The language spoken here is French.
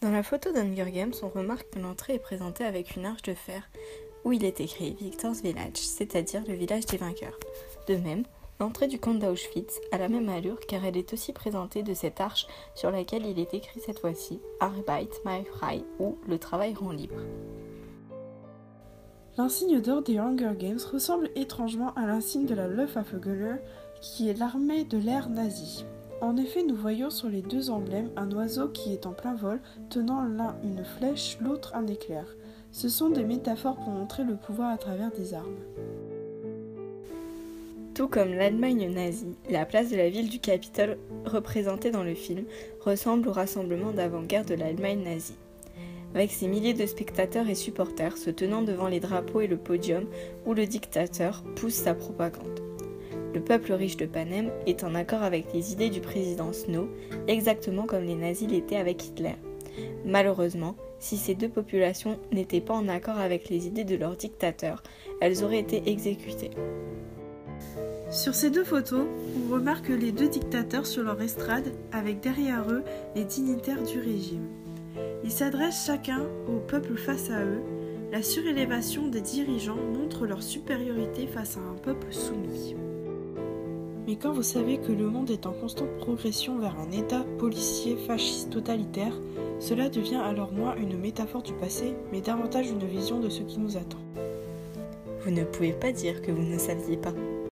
Dans la photo d'Hunger Games, on remarque que l'entrée est présentée avec une arche de fer où il est écrit Victor's Village, c'est-à-dire le village des vainqueurs. De même, l'entrée du camp d'Auschwitz a la même allure car elle est aussi présentée de cette arche sur laquelle il est écrit cette fois-ci Arbeit macht frei ou le travail rend libre. L'insigne d'or des Hunger Games ressemble étrangement à l'insigne de la Luftwaffe, qui est l'armée de l'air nazie. En effet, nous voyons sur les deux emblèmes un oiseau qui est en plein vol, tenant l'un une flèche, l'autre un éclair. Ce sont des métaphores pour montrer le pouvoir à travers des armes. Tout comme l'Allemagne nazie, la place de la ville du Capitole, représentée dans le film, ressemble au rassemblement d'avant-guerre de l'Allemagne nazie. Avec ses milliers de spectateurs et supporters se tenant devant les drapeaux et le podium où le dictateur pousse sa propagande. Le peuple riche de Panem est en accord avec les idées du président Snow, exactement comme les nazis l'étaient avec Hitler. Malheureusement, si ces deux populations n'étaient pas en accord avec les idées de leur dictateur, elles auraient été exécutées. Sur ces deux photos, on remarque les deux dictateurs sur leur estrade, avec derrière eux les dignitaires du régime. Ils s'adressent chacun au peuple face à eux. La surélévation des dirigeants montre leur supériorité face à un peuple soumis. Mais quand vous savez que le monde est en constante progression vers un état policier fasciste totalitaire, cela devient alors moins une métaphore du passé, mais davantage une vision de ce qui nous attend. Vous ne pouvez pas dire que vous ne saviez pas.